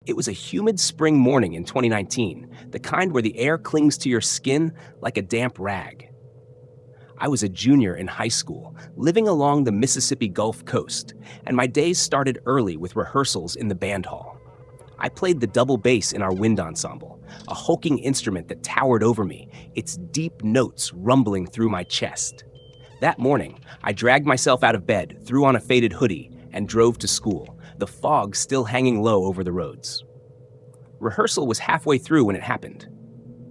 It was a humid spring morning in 2019, the kind where the air clings to your skin like a damp rag. I was a junior in high school, living along the Mississippi Gulf Coast, and my days started early with rehearsals in the band hall. I played the double bass in our wind ensemble, a hulking instrument that towered over me, its deep notes rumbling through my chest. That morning, I dragged myself out of bed, threw on a faded hoodie, and drove to school, the fog still hanging low over the roads. Rehearsal was halfway through when it happened.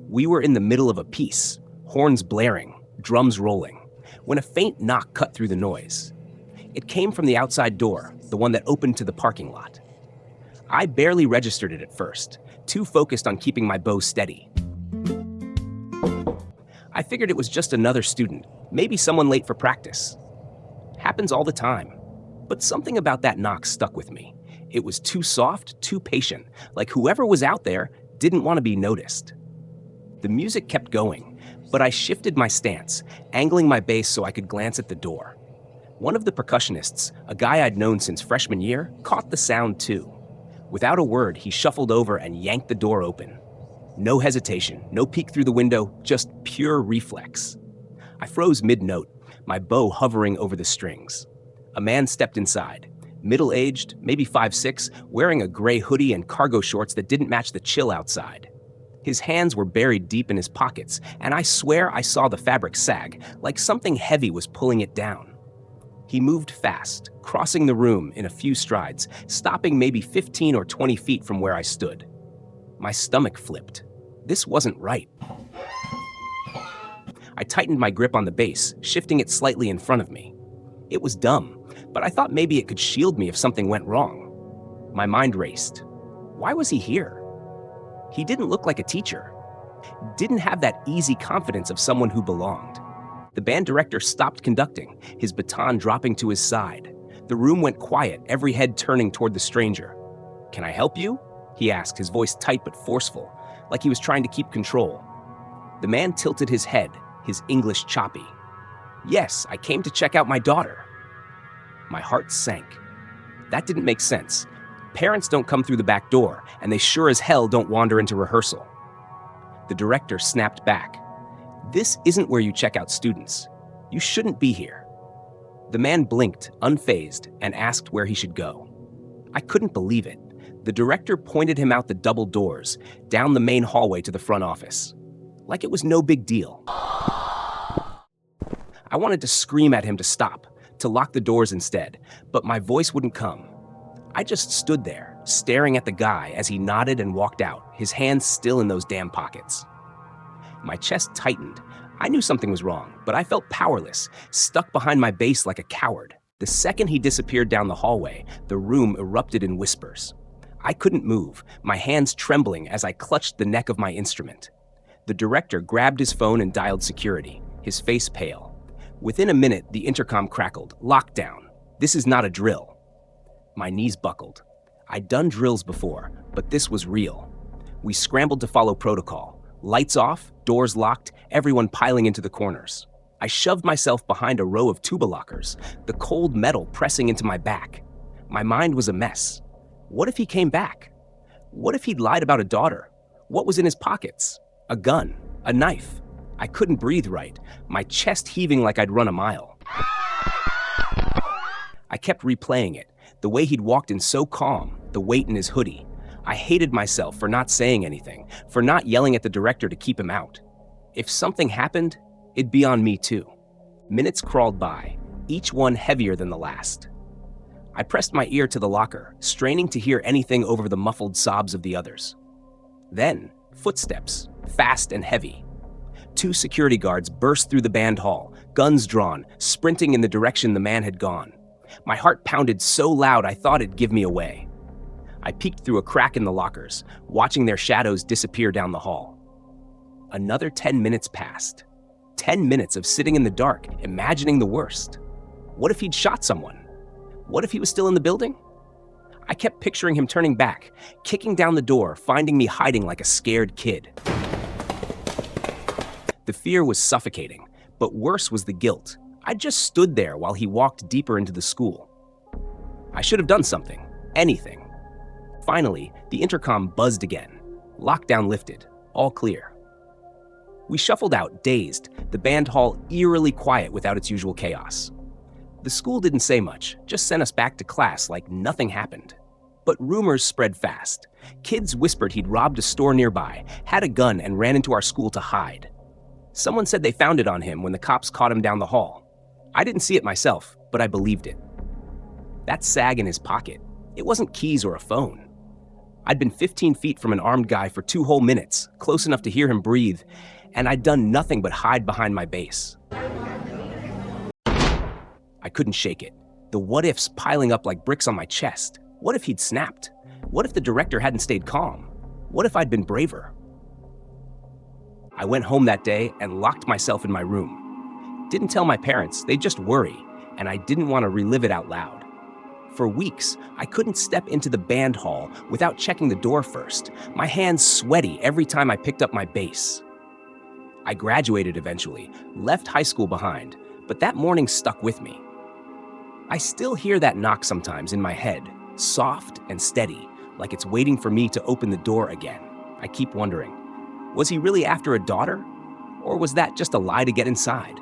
We were in the middle of a piece, horns blaring, drums rolling, when a faint knock cut through the noise. It came from the outside door, the one that opened to the parking lot. I barely registered it at first, too focused on keeping my bow steady. I figured it was just another student, maybe someone late for practice. Happens all the time. But something about that knock stuck with me. It was too soft, too patient, like whoever was out there didn't want to be noticed. The music kept going, but I shifted my stance, angling my bass so I could glance at the door. One of the percussionists, a guy I'd known since freshman year, caught the sound too. Without a word, he shuffled over and yanked the door open. No hesitation, no peek through the window, just pure reflex. I froze mid-note, my bow hovering over the strings. A man stepped inside, middle-aged, maybe 5'6", wearing a gray hoodie and cargo shorts that didn't match the chill outside. His hands were buried deep in his pockets, and I swear I saw the fabric sag, like something heavy was pulling it down. He moved fast, crossing the room in a few strides, stopping maybe 15 or 20 feet from where I stood. My stomach flipped. This wasn't right. I tightened my grip on the bass, shifting it slightly in front of me. It was dumb, but I thought maybe it could shield me if something went wrong. My mind raced. Why was he here? He didn't look like a teacher. Didn't have that easy confidence of someone who belonged. The band director stopped conducting, his baton dropping to his side. The room went quiet, every head turning toward the stranger. "Can I help you?" he asked, his voice tight but forceful, like he was trying to keep control. The man tilted his head, his English choppy. "Yes, I came to check out my daughter." My heart sank. That didn't make sense. Parents don't come through the back door, and they sure as hell don't wander into rehearsal. The director snapped back. "This isn't where you check out students. You shouldn't be here." The man blinked, unfazed, and asked where he should go. I couldn't believe it. The director pointed him out the double doors, down the main hallway to the front office. Like it was no big deal. I wanted to scream at him to stop, to lock the doors instead, but my voice wouldn't come. I just stood there, staring at the guy as he nodded and walked out, his hands still in those damn pockets. My chest tightened. I knew something was wrong, but I felt powerless, stuck behind my bass like a coward. The second he disappeared down the hallway, the room erupted in whispers. I couldn't move, my hands trembling as I clutched the neck of my instrument. The director grabbed his phone and dialed security, his face pale. Within a minute, the intercom crackled. "Lockdown. This is not a drill." My knees buckled. I'd done drills before, but this was real. We scrambled to follow protocol. Lights off, doors locked, everyone piling into the corners. I shoved myself behind a row of tuba lockers, the cold metal pressing into my back. My mind was a mess. What if he came back? What if he'd lied about a daughter? What was in his pockets? A gun, a knife. I couldn't breathe right, my chest heaving like I'd run a mile. I kept replaying it, the way he'd walked in so calm, the weight in his hoodie. I hated myself for not saying anything, for not yelling at the director to keep him out. If something happened, it'd be on me too. Minutes crawled by, each one heavier than the last. I pressed my ear to the locker, straining to hear anything over the muffled sobs of the others. Then, footsteps, fast and heavy. 2 security guards burst through the band hall, guns drawn, sprinting in the direction the man had gone. My heart pounded so loud I thought it'd give me away. I peeked through a crack in the lockers, watching their shadows disappear down the hall. Another 10 minutes passed. 10 minutes of sitting in the dark, imagining the worst. What if he'd shot someone? What if he was still in the building? I kept picturing him turning back, kicking down the door, finding me hiding like a scared kid. The fear was suffocating, but worse was the guilt. I just stood there while he walked deeper into the school. I should have done something, anything. Finally, the intercom buzzed again. Lockdown lifted. All clear. We shuffled out, dazed, the band hall eerily quiet without its usual chaos. The school didn't say much, just sent us back to class like nothing happened. But rumors spread fast. Kids whispered he'd robbed a store nearby, had a gun, and ran into our school to hide. Someone said they found it on him when the cops caught him down the hall. I didn't see it myself, but I believed it. That sag in his pocket, it wasn't keys or a phone. I'd been 15 feet from an armed guy for 2 whole minutes, close enough to hear him breathe, and I'd done nothing but hide behind my base. I couldn't shake it. The what-ifs piling up like bricks on my chest. What if he'd snapped? What if the director hadn't stayed calm? What if I'd been braver? I went home that day and locked myself in my room. Didn't tell my parents, they'd just worry, and I didn't want to relive it out loud. For weeks, I couldn't step into the band hall without checking the door first, my hands sweaty every time I picked up my bass. I graduated eventually, left high school behind, but that morning stuck with me. I still hear that knock sometimes in my head, soft and steady, like it's waiting for me to open the door again. I keep wondering, was he really after a daughter? Or was that just a lie to get inside?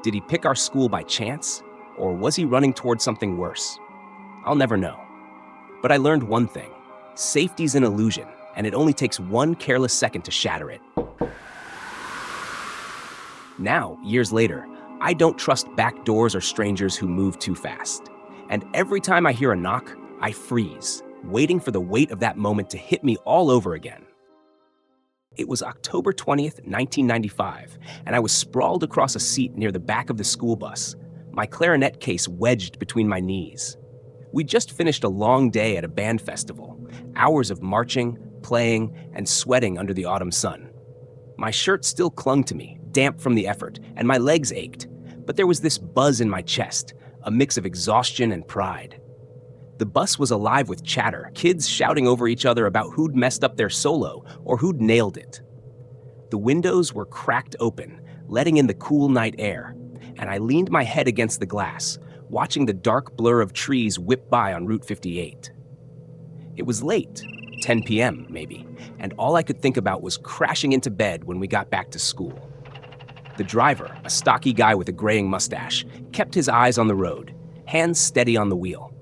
Did he pick our school by chance? Or was he running towards something worse? I'll never know. But I learned one thing. Safety's an illusion, and it only takes one careless second to shatter it. Now, years later, I don't trust back doors or strangers who move too fast. And every time I hear a knock, I freeze, waiting for the weight of that moment to hit me all over again. It was October 20th, 1995, and I was sprawled across a seat near the back of the school bus, my clarinet case wedged between my knees. We'd just finished a long day at a band festival, hours of marching, playing, and sweating under the autumn sun. My shirt still clung to me, damp from the effort, and my legs ached, but there was this buzz in my chest, a mix of exhaustion and pride. The bus was alive with chatter, kids shouting over each other about who'd messed up their solo or who'd nailed it. The windows were cracked open, letting in the cool night air, and I leaned my head against the glass, watching the dark blur of trees whip by on Route 58. It was late, 10 p.m. maybe, and all I could think about was crashing into bed when we got back to school. The driver, a stocky guy with a graying mustache, kept his eyes on the road, hands steady on the wheel.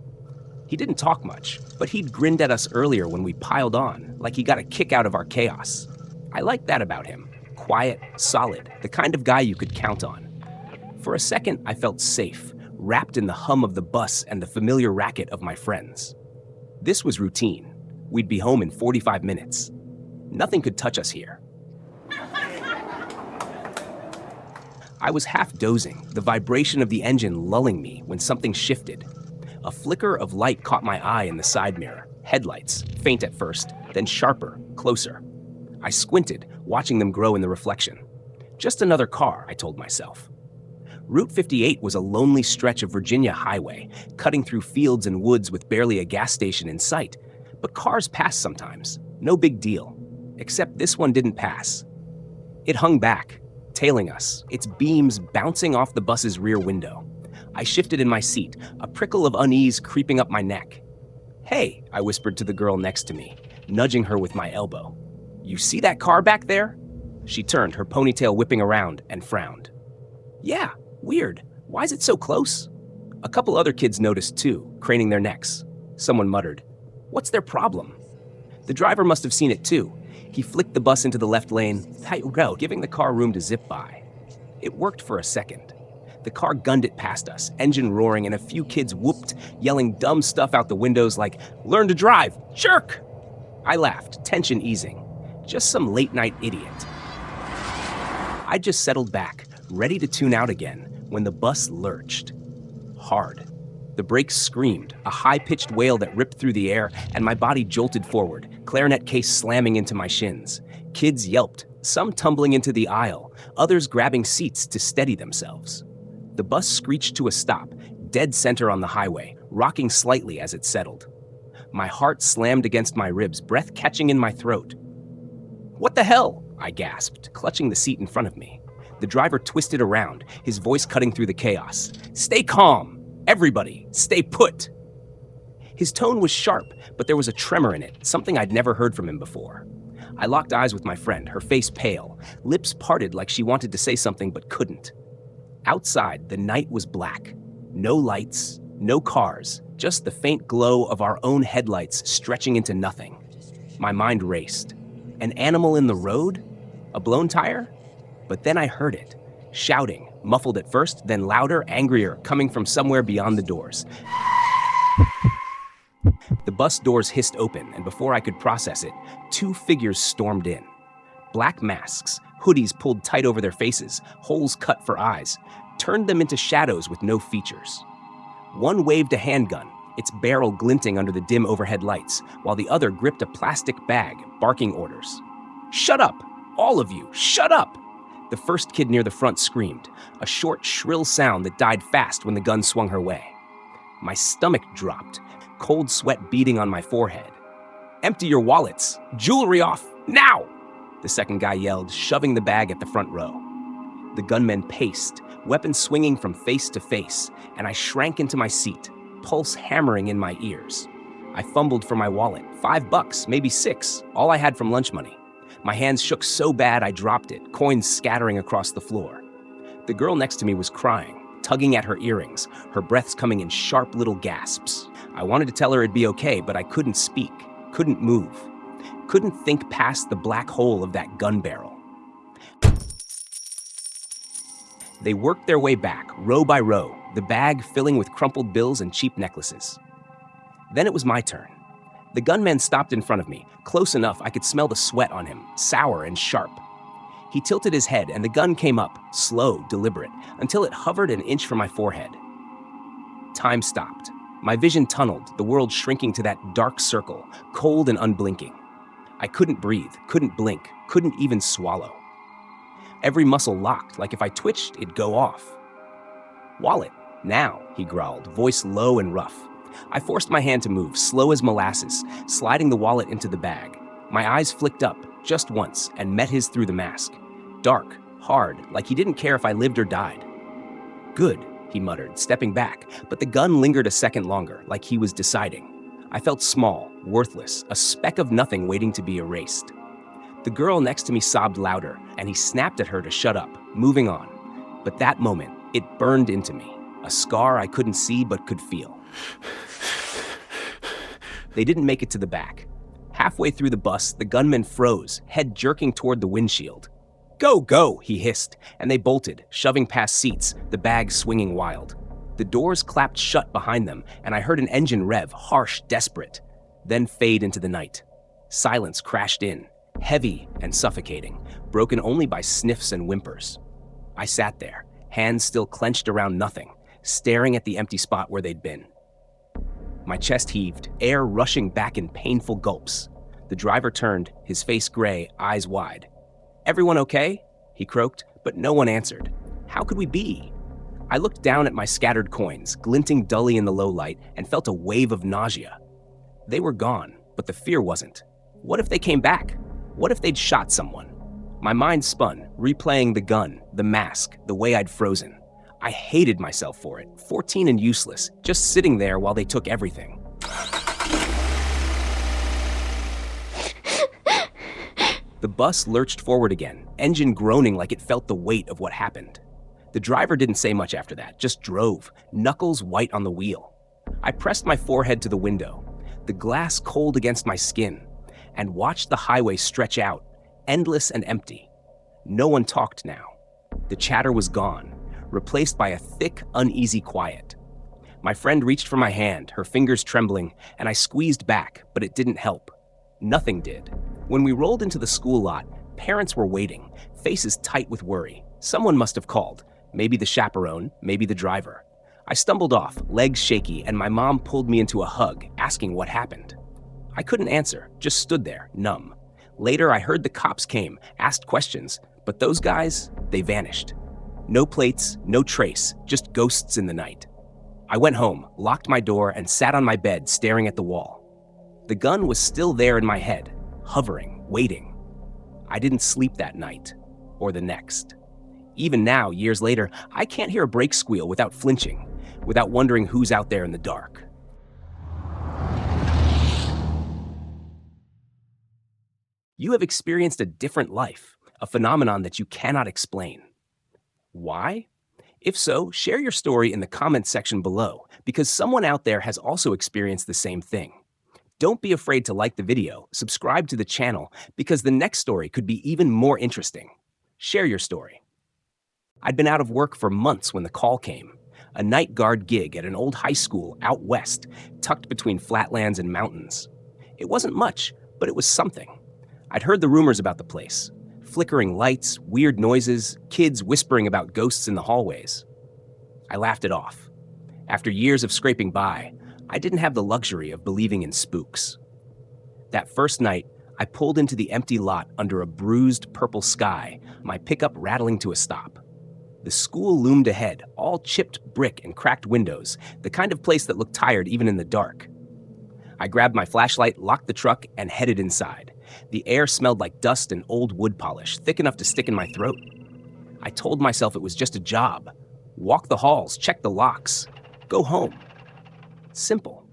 He didn't talk much, but he'd grinned at us earlier when we piled on, like he got a kick out of our chaos. I liked that about him. Quiet, solid, the kind of guy you could count on. For a second, I felt safe, wrapped in the hum of the bus and the familiar racket of my friends. This was routine. We'd be home in 45 minutes. Nothing could touch us here. I was half dozing, the vibration of the engine lulling me when something shifted. A flicker of light caught my eye in the side mirror. Headlights, faint at first, then sharper, closer. I squinted, watching them grow in the reflection. Just another car, I told myself. Route 58 was a lonely stretch of Virginia highway, cutting through fields and woods with barely a gas station in sight. But cars pass sometimes, no big deal. Except this one didn't pass. It hung back, tailing us, its beams bouncing off the bus's rear window. I shifted in my seat, a prickle of unease creeping up my neck. "Hey," I whispered to the girl next to me, nudging her with my elbow. "You see that car back there?" She turned, her ponytail whipping around, and frowned. "Yeah, weird. Why is it so close?" A couple other kids noticed too, craning their necks. Someone muttered, "What's their problem?" The driver must have seen it too. He flicked the bus into the left lane, tight road, giving the car room to zip by. It worked for a second. The car gunned it past us, engine roaring, and a few kids whooped, yelling dumb stuff out the windows like, "Learn to drive, jerk!" I laughed, tension easing. Just some late-night idiot. I just settled back, ready to tune out again, when the bus lurched. Hard. The brakes screamed, a high-pitched wail that ripped through the air, and my body jolted forward, clarinet case slamming into my shins. Kids yelped, some tumbling into the aisle, others grabbing seats to steady themselves. The bus screeched to a stop, dead center on the highway, rocking slightly as it settled. My heart slammed against my ribs, breath catching in my throat. "What the hell?" I gasped, clutching the seat in front of me. The driver twisted around, his voice cutting through the chaos. "Stay calm! Everybody, stay put!" His tone was sharp, but there was a tremor in it, something I'd never heard from him before. I locked eyes with my friend, her face pale, lips parted like she wanted to say something but couldn't. Outside, the night was black. No lights, no cars, just the faint glow of our own headlights stretching into nothing. My mind raced. An animal in the road? A blown tire? But then I heard it. Shouting, muffled at first, then louder, angrier, coming from somewhere beyond the doors. The bus doors hissed open, and before I could process it, two figures stormed in. Black masks, hoodies pulled tight over their faces, holes cut for eyes, turned them into shadows with no features. One waved a handgun, its barrel glinting under the dim overhead lights, while the other gripped a plastic bag, barking orders. "Shut up! All of you, shut up!" The first kid near the front screamed, a short, shrill sound that died fast when the gun swung her way. My stomach dropped, cold sweat beading on my forehead. "Empty your wallets! Jewelry off! Now!" the second guy yelled, shoving the bag at the front row. The gunmen paced, weapons swinging from face to face, and I shrank into my seat, pulse hammering in my ears. I fumbled for my wallet, $5, maybe $6, all I had from lunch money. My hands shook so bad I dropped it, coins scattering across the floor. The girl next to me was crying, tugging at her earrings, her breaths coming in sharp little gasps. I wanted to tell her it'd be okay, but I couldn't speak, couldn't move, couldn't think past the black hole of that gun barrel. They worked their way back, row by row, the bag filling with crumpled bills and cheap necklaces. Then it was my turn. The gunman stopped in front of me, close enough I could smell the sweat on him, sour and sharp. He tilted his head and the gun came up, slow, deliberate, until it hovered an inch from my forehead. Time stopped. My vision tunneled, the world shrinking to that dark circle, cold and unblinking. I couldn't breathe, couldn't blink, couldn't even swallow. Every muscle locked, like if I twitched, it'd go off. "Wallet, now," he growled, voice low and rough. I forced my hand to move, slow as molasses, sliding the wallet into the bag. My eyes flicked up, just once, and met his through the mask. Dark, hard, like he didn't care if I lived or died. "Good," he muttered, stepping back, but the gun lingered a second longer, like he was deciding. I felt small, worthless, a speck of nothing waiting to be erased. The girl next to me sobbed louder, and he snapped at her to shut up, moving on. But that moment, it burned into me, a scar I couldn't see but could feel. They didn't make it to the back. Halfway through the bus, the gunman froze, head jerking toward the windshield. "Go, go," he hissed, and they bolted, shoving past seats, the bag swinging wild. The doors clapped shut behind them, and I heard an engine rev, harsh, desperate, then fade into the night. Silence crashed in, heavy and suffocating, broken only by sniffs and whimpers. I sat there, hands still clenched around nothing, staring at the empty spot where they'd been. My chest heaved, air rushing back in painful gulps. The driver turned, his face gray, eyes wide. "Everyone okay?" he croaked, but no one answered. How could we be? I looked down at my scattered coins, glinting dully in the low light, and felt a wave of nausea. They were gone, but the fear wasn't. What if they came back? What if they'd shot someone? My mind spun, replaying the gun, the mask, the way I'd frozen. I hated myself for it, 14 and useless, just sitting there while they took everything. The bus lurched forward again, engine groaning like it felt the weight of what happened. The driver didn't say much after that, just drove, knuckles white on the wheel. I pressed my forehead to the window, the glass cold against my skin, and watched the highway stretch out, endless and empty. No one talked now. The chatter was gone, replaced by a thick, uneasy quiet. My friend reached for my hand, her fingers trembling, and I squeezed back, but it didn't help. Nothing did. When we rolled into the school lot, parents were waiting, faces tight with worry. Someone must have called, maybe the chaperone, maybe the driver. I stumbled off, legs shaky, and my mom pulled me into a hug, asking what happened. I couldn't answer, just stood there, numb. Later, I heard the cops came, asked questions, but those guys, they vanished. No plates, no trace, just ghosts in the night. I went home, locked my door, and sat on my bed staring at the wall. The gun was still there in my head, hovering, waiting. I didn't sleep that night, or the next. Even now, years later, I can't hear a brake squeal without flinching, without wondering who's out there in the dark. You have experienced a different life, a phenomenon that you cannot explain. Why? If so, share your story in the comments section below, because someone out there has also experienced the same thing. Don't be afraid to like the video, subscribe to the channel, because the next story could be even more interesting. Share your story. I'd been out of work for months when the call came. A night guard gig at an old high school out west, tucked between flatlands and mountains. It wasn't much, but it was something. I'd heard the rumors about the place. Flickering lights, weird noises, kids whispering about ghosts in the hallways. I laughed it off. After years of scraping by, I didn't have the luxury of believing in spooks. That first night, I pulled into the empty lot under a bruised purple sky, my pickup rattling to a stop. The school loomed ahead, all chipped brick and cracked windows, the kind of place that looked tired even in the dark. I grabbed my flashlight, locked the truck, and headed inside. The air smelled like dust and old wood polish, thick enough to stick in my throat. I told myself it was just a job. Walk the halls, check the locks, go home. Simple.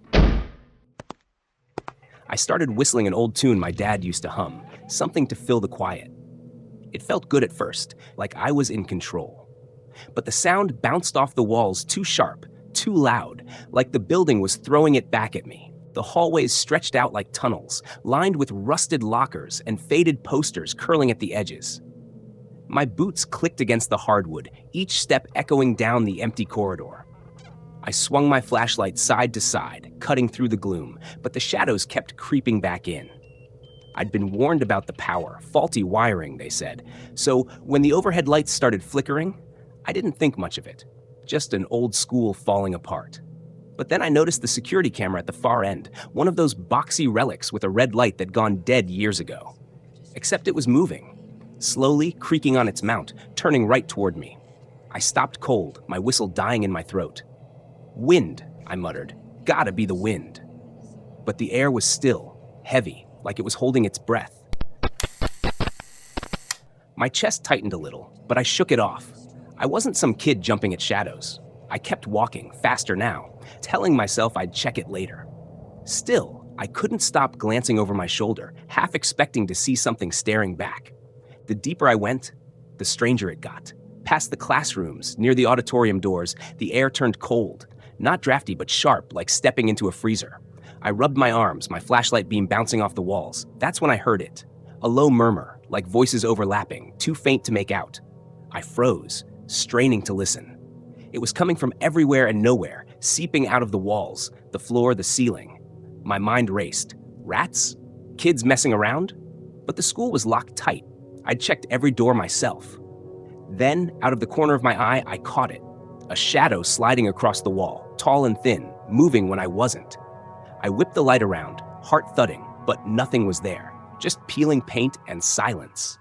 I started whistling an old tune my dad used to hum, something to fill the quiet. It felt good at first, like I was in control. But the sound bounced off the walls too sharp, too loud, like the building was throwing it back at me. The hallways stretched out like tunnels, lined with rusted lockers and faded posters curling at the edges. My boots clicked against the hardwood, each step echoing down the empty corridor. I swung my flashlight side to side, cutting through the gloom, but the shadows kept creeping back in. I'd been warned about the power, faulty wiring, they said, so when the overhead lights started flickering, I didn't think much of it, just an old school falling apart. But then I noticed the security camera at the far end, one of those boxy relics with a red light that'd gone dead years ago. Except it was moving, slowly creaking on its mount, turning right toward me. I stopped cold, my whistle dying in my throat. Wind, I muttered. Gotta be the wind. But the air was still, heavy, like it was holding its breath. My chest tightened a little, but I shook it off. I wasn't some kid jumping at shadows. I kept walking, faster now, telling myself I'd check it later. Still, I couldn't stop glancing over my shoulder, half expecting to see something staring back. The deeper I went, the stranger it got. Past the classrooms, near the auditorium doors, the air turned cold. Not drafty, but sharp, like stepping into a freezer. I rubbed my arms, my flashlight beam bouncing off the walls. That's when I heard it. A low murmur, like voices overlapping, too faint to make out. I froze, straining to listen. It was coming from everywhere and nowhere, seeping out of the walls, the floor, the ceiling. My mind raced. Rats? Kids messing around? But the school was locked tight. I'd checked every door myself. Then, out of the corner of my eye, I caught it. A shadow sliding across the wall, tall and thin, moving when I wasn't. I whipped the light around, heart thudding, but nothing was there. Just peeling paint and silence.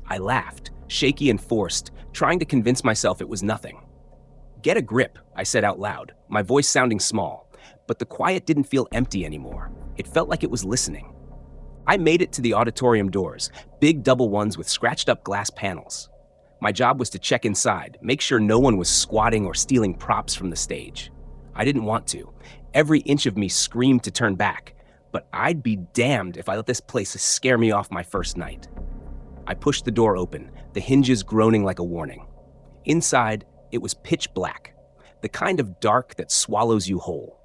I laughed, shaky and forced, trying to convince myself it was nothing. Get a grip, I said out loud, my voice sounding small, but the quiet didn't feel empty anymore. It felt like it was listening. I made it to the auditorium doors, big double ones with scratched up glass panels. My job was to check inside, make sure no one was squatting or stealing props from the stage. I didn't want to. Every inch of me screamed to turn back, but I'd be damned if I let this place scare me off my first night. I pushed the door open, the hinges groaning like a warning. Inside, it was pitch black, the kind of dark that swallows you whole.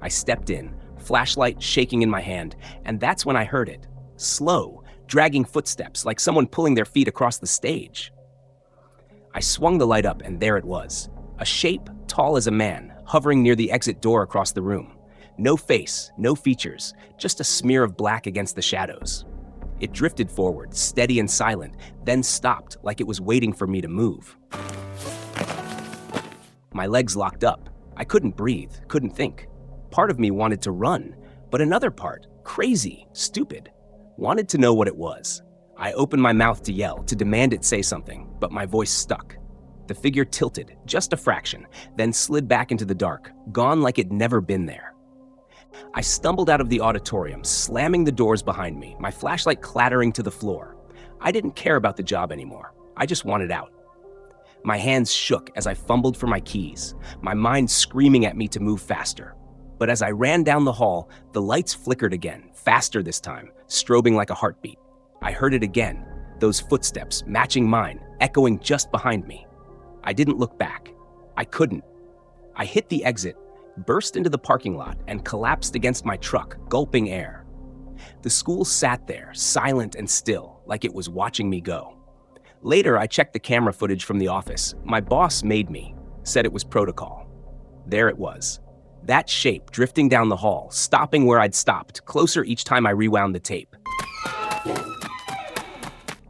I stepped in, flashlight shaking in my hand, and that's when I heard it. Slow, dragging footsteps, like someone pulling their feet across the stage. I swung the light up, and there it was. A shape tall as a man, hovering near the exit door across the room. No face, no features, just a smear of black against the shadows. It drifted forward, steady and silent, then stopped like it was waiting for me to move. My legs locked up. I couldn't breathe, couldn't think. Part of me wanted to run, but another part, crazy, stupid, wanted to know what it was. I opened my mouth to yell, to demand it say something, but my voice stuck. The figure tilted, just a fraction, then slid back into the dark, gone like it'd never been there. I stumbled out of the auditorium, slamming the doors behind me, my flashlight clattering to the floor. I didn't care about the job anymore. I just wanted out. My hands shook as I fumbled for my keys, my mind screaming at me to move faster. But as I ran down the hall, the lights flickered again, faster this time, strobing like a heartbeat. I heard it again, those footsteps, matching mine, echoing just behind me. I didn't look back. I couldn't. I hit the exit, burst into the parking lot, and collapsed against my truck, gulping air. The school sat there, silent and still, like it was watching me go. Later, I checked the camera footage from the office. My boss made me, said it was protocol. There it was. That shape drifting down the hall, stopping where I'd stopped, closer each time I rewound the tape.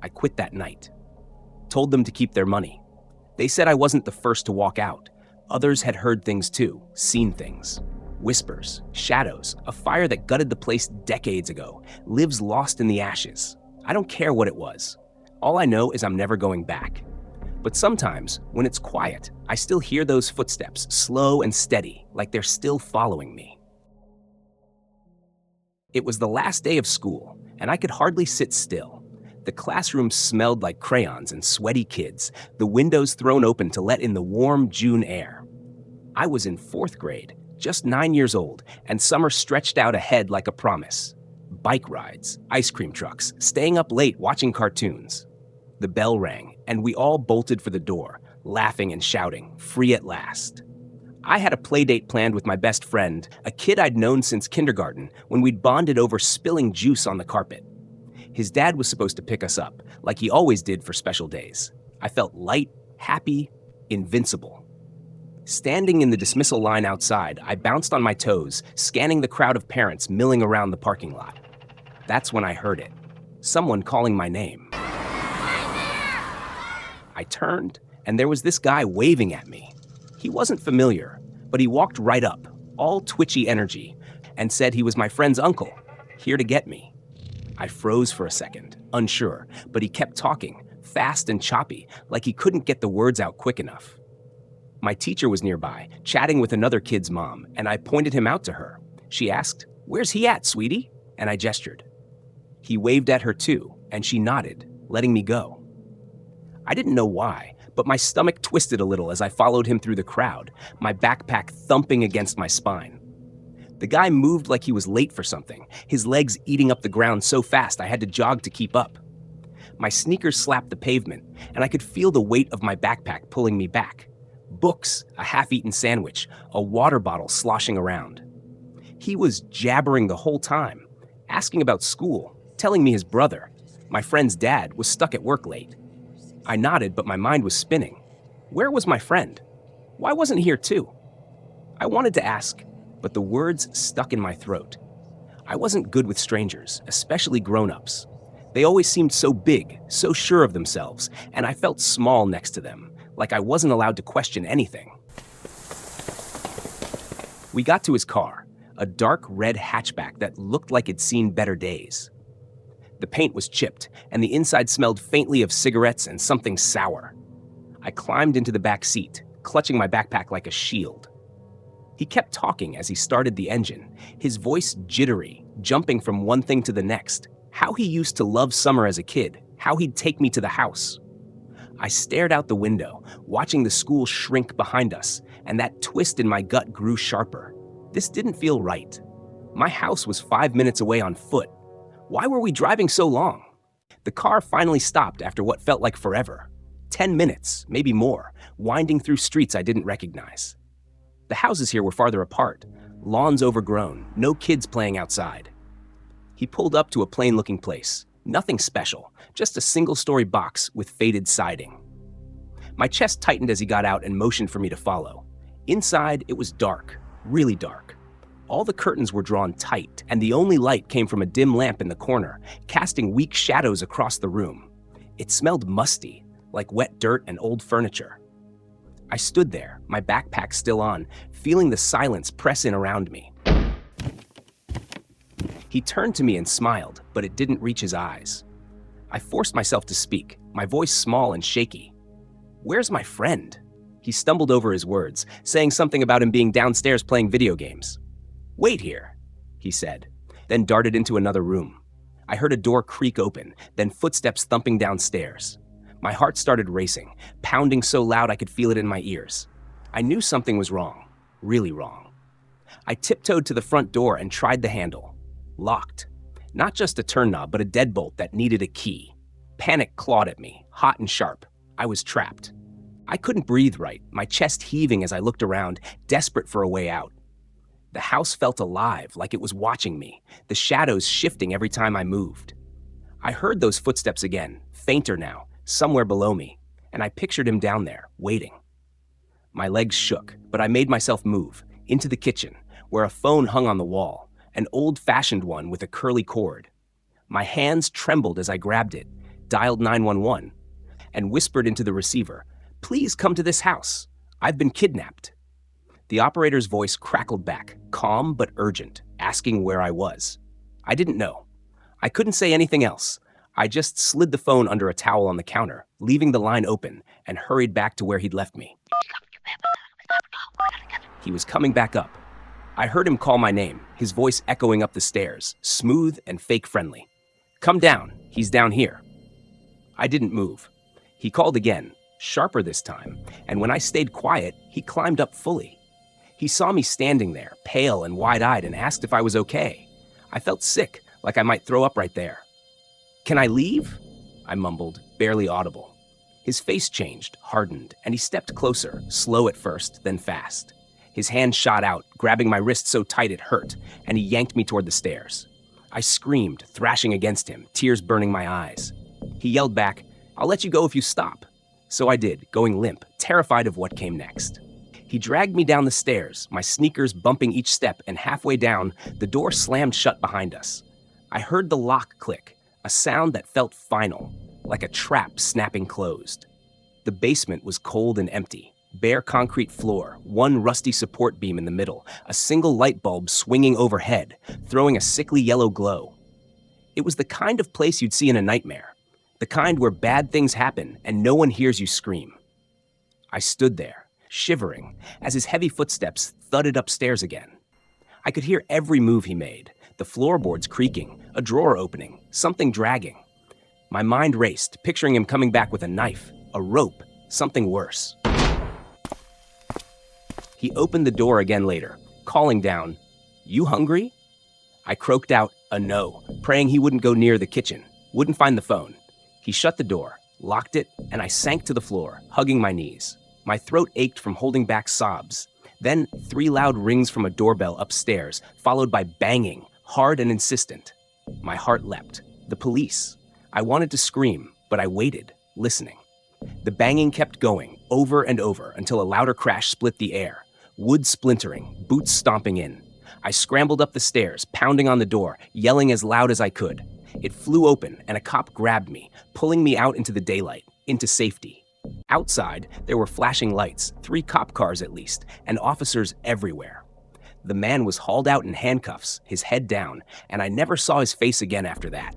I quit that night. Told them to keep their money. They said I wasn't the first to walk out. Others had heard things too, seen things. Whispers, shadows, a fire that gutted the place decades ago, lives lost in the ashes. I don't care what it was. All I know is I'm never going back. But sometimes, when it's quiet, I still hear those footsteps, slow and steady, like they're still following me. It was the last day of school, and I could hardly sit still. The classroom smelled like crayons and sweaty kids, the windows thrown open to let in the warm June air. I was in 4th grade, just 9 years old, and summer stretched out ahead like a promise. Bike rides, ice cream trucks, staying up late watching cartoons. The bell rang, and we all bolted for the door, laughing and shouting, free at last. I had a play date planned with my best friend, a kid I'd known since kindergarten, when we'd bonded over spilling juice on the carpet. His dad was supposed to pick us up, like he always did for special days. I felt light, happy, invincible. Standing in the dismissal line outside, I bounced on my toes, scanning the crowd of parents milling around the parking lot. That's when I heard it. Someone calling my name. I turned, and there was this guy waving at me. He wasn't familiar, but he walked right up, all twitchy energy, and said he was my friend's uncle, here to get me. I froze for a second, unsure, but he kept talking, fast and choppy, like he couldn't get the words out quick enough. My teacher was nearby, chatting with another kid's mom, and I pointed him out to her. She asked, "Where's he at, sweetie?" And I gestured. He waved at her too, and she nodded, letting me go. I didn't know why, but my stomach twisted a little as I followed him through the crowd, my backpack thumping against my spine. The guy moved like he was late for something, his legs eating up the ground so fast I had to jog to keep up. My sneakers slapped the pavement, and I could feel the weight of my backpack pulling me back. Books, a half-eaten sandwich, a water bottle sloshing around. He was jabbering the whole time, asking about school, telling me his brother, my friend's dad, was stuck at work late. I nodded, but my mind was spinning. Where was my friend? Why wasn't he here too? I wanted to ask, but the words stuck in my throat. I wasn't good with strangers, especially grown-ups. They always seemed so big, so sure of themselves, and I felt small next to them, like I wasn't allowed to question anything. We got to his car, a dark red hatchback that looked like it'd seen better days. The paint was chipped, and the inside smelled faintly of cigarettes and something sour. I climbed into the back seat, clutching my backpack like a shield. He kept talking as he started the engine, his voice jittery, jumping from one thing to the next. How he used to love summer as a kid, how he'd take me to the house. I stared out the window, watching the school shrink behind us, and that twist in my gut grew sharper. This didn't feel right. My house was 5 minutes away on foot. Why were we driving so long? The car finally stopped after what felt like forever. 10 minutes, maybe more, winding through streets I didn't recognize. The houses here were farther apart, lawns overgrown, no kids playing outside. He pulled up to a plain-looking place. Nothing special, just a single-story box with faded siding. My chest tightened as he got out and motioned for me to follow. Inside, it was dark, really dark. All the curtains were drawn tight, and the only light came from a dim lamp in the corner, casting weak shadows across the room. It smelled musty, like wet dirt and old furniture. I stood there, my backpack still on, feeling the silence press in around me. He turned to me and smiled, but it didn't reach his eyes. I forced myself to speak, my voice small and shaky. "Where's my friend?" He stumbled over his words, saying something about him being downstairs playing video games. "Wait here," he said, then darted into another room. I heard a door creak open, then footsteps thumping downstairs. My heart started racing, pounding so loud I could feel it in my ears. I knew something was wrong, really wrong. I tiptoed to the front door and tried the handle. Locked. Not just a turn knob, but a deadbolt that needed a key. Panic clawed at me, hot and sharp. I was trapped. I couldn't breathe right, my chest heaving as I looked around, desperate for a way out. The house felt alive, like it was watching me, the shadows shifting every time I moved. I heard those footsteps again, fainter now, somewhere below me, and I pictured him down there, waiting. My legs shook, but I made myself move, into the kitchen, where a phone hung on the wall, an old-fashioned one with a curly cord. My hands trembled as I grabbed it, dialed 911, and whispered into the receiver, "Please come to this house. I've been kidnapped." The operator's voice crackled back, calm but urgent, asking where I was. I didn't know. I couldn't say anything else. I just slid the phone under a towel on the counter, leaving the line open, and hurried back to where he'd left me. He was coming back up. I heard him call my name, his voice echoing up the stairs, smooth and fake friendly. "Come down, he's down here." I didn't move. He called again, sharper this time, and when I stayed quiet, he climbed up fully. He saw me standing there, pale and wide-eyed, and asked if I was okay. I felt sick, like I might throw up right there. "Can I leave?" I mumbled, barely audible. His face changed, hardened, and he stepped closer, slow at first, then fast. His hand shot out, grabbing my wrist so tight it hurt, and he yanked me toward the stairs. I screamed, thrashing against him, tears burning my eyes. He yelled back, "I'll let you go if you stop." So I did, going limp, terrified of what came next. He dragged me down the stairs, my sneakers bumping each step, and halfway down, the door slammed shut behind us. I heard the lock click, a sound that felt final, like a trap snapping closed. The basement was cold and empty. Bare concrete floor, one rusty support beam in the middle, a single light bulb swinging overhead, throwing a sickly yellow glow. It was the kind of place you'd see in a nightmare, the kind where bad things happen and no one hears you scream. I stood there, shivering, as his heavy footsteps thudded upstairs again. I could hear every move he made, the floorboards creaking, a drawer opening, something dragging. My mind raced, picturing him coming back with a knife, a rope, something worse. He opened the door again later, calling down, "You hungry?" I croaked out a no, praying he wouldn't go near the kitchen, wouldn't find the phone. He shut the door, locked it, and I sank to the floor, hugging my knees. My throat ached from holding back sobs. Then 3 loud rings from a doorbell upstairs, followed by banging, hard and insistent. My heart leapt. The police. I wanted to scream, but I waited, listening. The banging kept going, over and over, until a louder crash split the air. Wood splintering, boots stomping in. I scrambled up the stairs, pounding on the door, yelling as loud as I could. It flew open, and a cop grabbed me, pulling me out into the daylight, into safety. Outside, there were flashing lights, 3 cop cars at least, and officers everywhere. The man was hauled out in handcuffs, his head down, and I never saw his face again after that.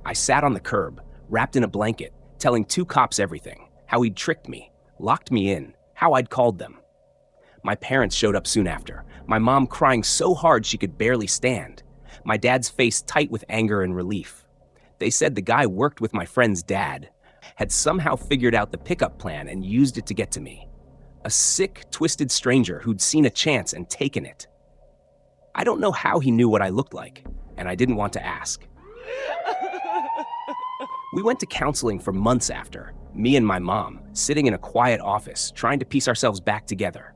I sat on the curb, wrapped in a blanket, telling 2 cops everything, how he'd tricked me, locked me in, how I'd called them. My parents showed up soon after, my mom crying so hard she could barely stand, my dad's face tight with anger and relief. They said the guy worked with my friend's dad, had somehow figured out the pickup plan and used it to get to me. A sick, twisted stranger who'd seen a chance and taken it. I don't know how he knew what I looked like, and I didn't want to ask. We went to counseling for months after, me and my mom, sitting in a quiet office, trying to piece ourselves back together.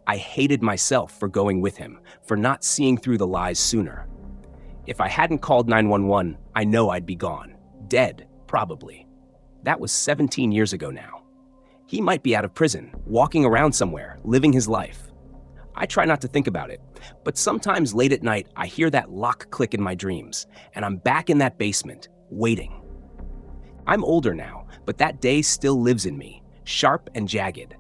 I hated myself for going with him, for not seeing through the lies sooner. If I hadn't called 911, I know I'd be gone. Dead, probably. That was 17 years ago now. He might be out of prison, walking around somewhere, living his life. I try not to think about it, but sometimes late at night, I hear that lock click in my dreams, and I'm back in that basement, waiting. I'm older now, but that day still lives in me, sharp and jagged.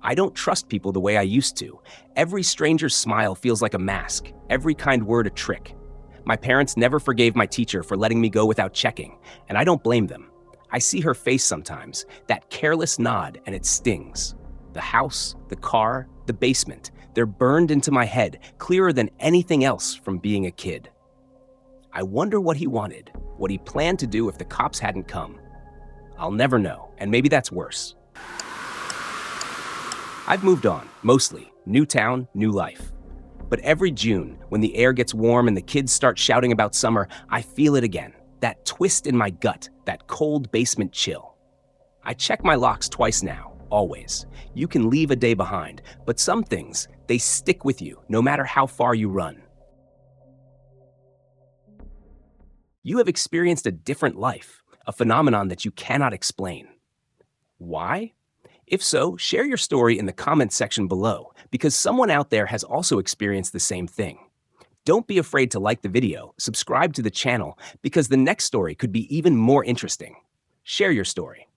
I don't trust people the way I used to. Every stranger's smile feels like a mask, every kind word a trick. My parents never forgave my teacher for letting me go without checking, and I don't blame them. I see her face sometimes, that careless nod, and it stings. The house, the car, the basement, they're burned into my head, clearer than anything else from being a kid. I wonder what he wanted, what he planned to do if the cops hadn't come. I'll never know, and maybe that's worse. I've moved on, mostly. New town, new life. But every June, when the air gets warm and the kids start shouting about summer, I feel it again. That twist in my gut, that cold basement chill. I check my locks twice now, always. You can leave a day behind, but some things, they stick with you, no matter how far you run. You have experienced a different life, a phenomenon that you cannot explain. Why? If so, share your story in the comments section below, because someone out there has also experienced the same thing. Don't be afraid to like the video, subscribe to the channel, because the next story could be even more interesting. Share your story.